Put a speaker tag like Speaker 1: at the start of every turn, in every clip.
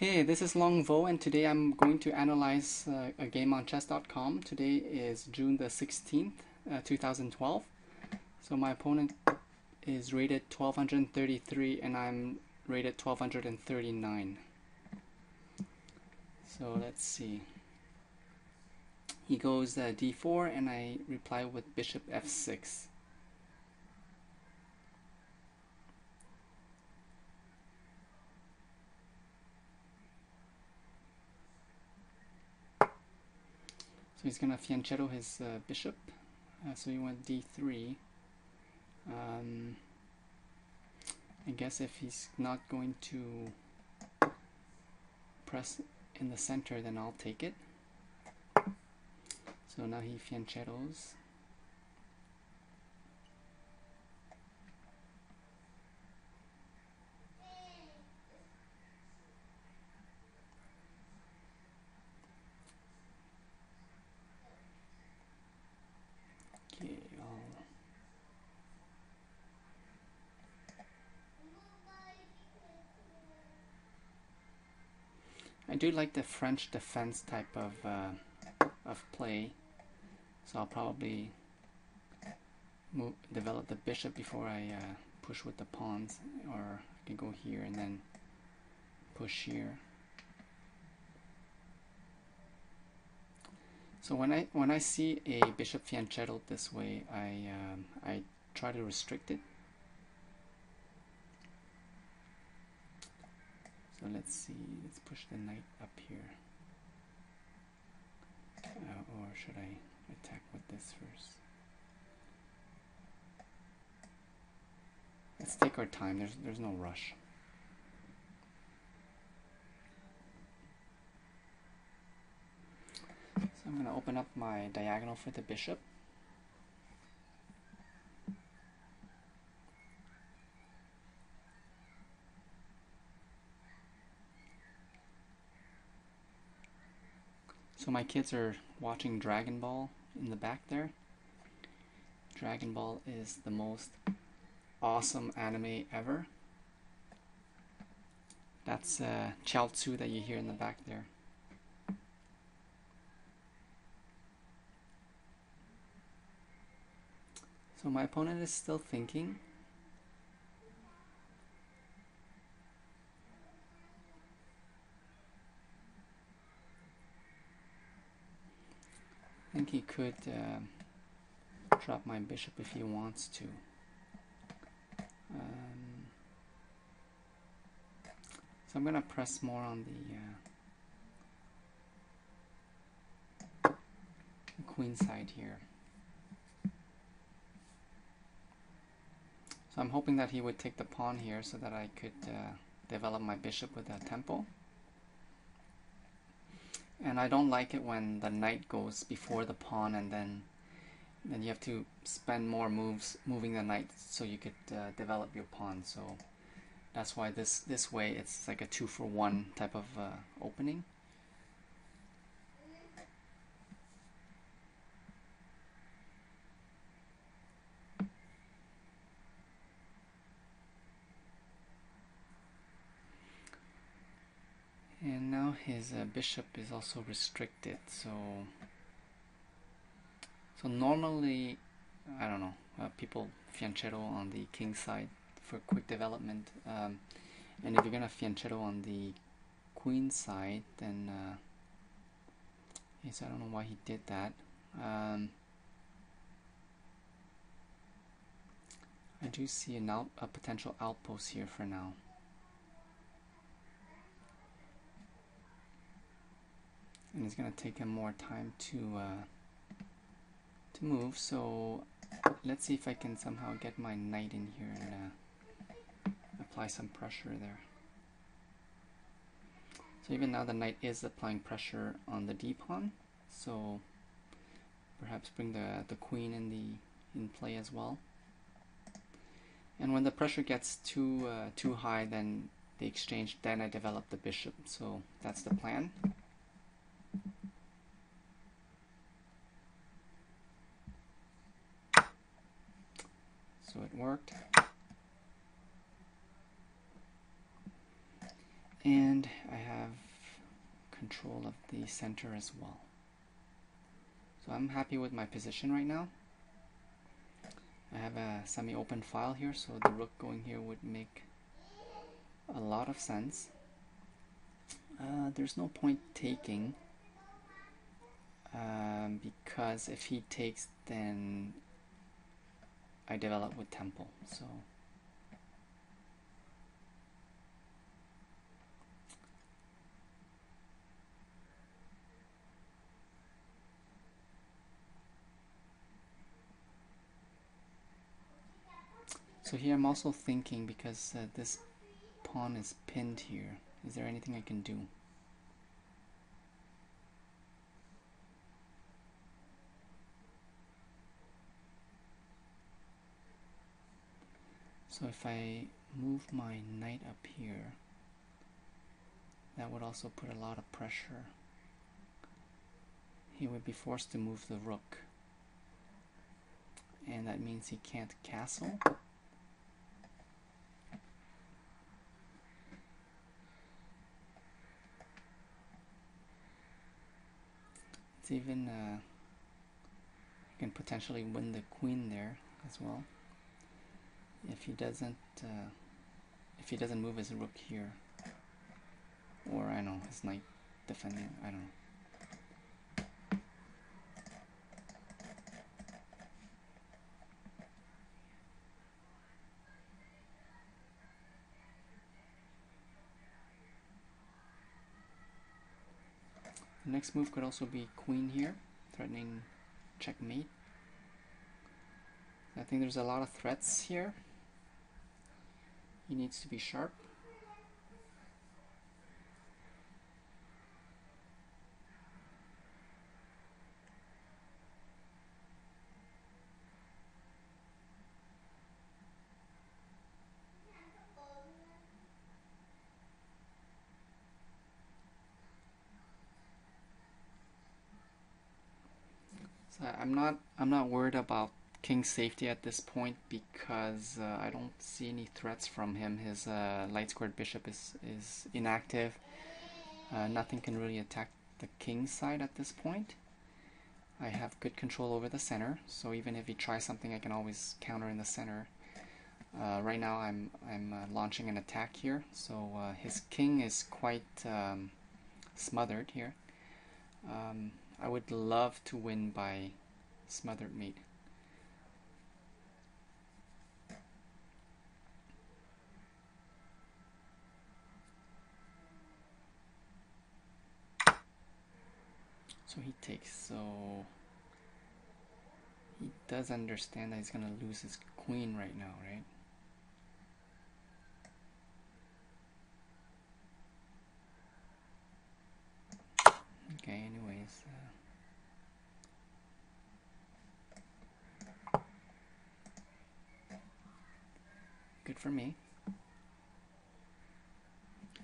Speaker 1: Okay, this is Long Vo, and today I'm going to analyze a game on chess.com. Today is June the 16th, 2012. So my opponent is rated 1233 and I'm rated 1239. So let's see. He goes d4 and I reply with bishop f6. So he's going to fianchetto his bishop. So he went d3. I guess if he's not going to press in the center, then I'll take it. So now he fianchettos. Okay, I do like the French defense type of play, so I'll probably develop the bishop before I push with the pawns, or I can go here and then push here. So when I see a bishop fianchettoed this way, I try to restrict it. So let's see, let's push the knight up here. Or should I attack with this first? Let's take our time, there's no rush. So I'm going to open up my diagonal for the bishop. So my kids are watching Dragon Ball in the back there. Dragon Ball is the most awesome anime ever. That's Chiaotzu that you hear in the back there. So my opponent is still thinking. I think he could drop my bishop if he wants to. So I'm going to press more on the queen side here. So I'm hoping that he would take the pawn here so that I could develop my bishop with a tempo. And I don't like it when the knight goes before the pawn and then you have to spend more moves moving the knight so you could develop your pawn. So that's why this way it's like a 2-for-1 type of opening. And now his bishop is also restricted, so normally, I don't know, people fianchetto on the king side for quick development, and if you're gonna fianchetto on the queen side, then yes, I don't know why he did that. I do see a potential outpost here for now. And it's going to take him more time to move, so let's see if I can somehow get my knight in here and apply some pressure there. So even now the knight is applying pressure on the d-pawn, so perhaps bring the queen in play as well. And when the pressure gets too high, then they exchange, then I develop the bishop, so that's the plan. So it worked. And I have control of the center as well. So I'm happy with my position right now. I have a semi-open file here, so the rook going here would make a lot of sense. There's no point taking, because if he takes, then I develop with tempo. So here I'm also thinking, because this pawn is pinned here, is there anything I can do? So if I move my knight up here, that would also put a lot of pressure. He would be forced to move the rook, and that means he can't castle. It's even I can potentially win the queen there as well if he doesn't move his rook here, or I don't know, his knight defending. I don't know. The next move could also be queen here, threatening checkmate. I think there's a lot of threats here. He needs to be sharp. So I'm not worried about king's safety at this point, because I don't see any threats from him. His light squared bishop is inactive. Nothing can really attack the king's side at this point. I have good control over the center, so even if he tries something, I can always counter in the center. Right now I'm launching an attack here, so his king is quite smothered here. I would love to win by smothered mate. So he takes, so he does understand that he's going to lose his queen right now, right? Okay, anyways. Good for me.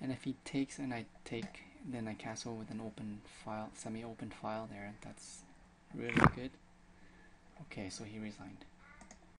Speaker 1: And if he takes and I take, then I castle with an open file, semi-open file there. That's really good. Okay, so he resigned.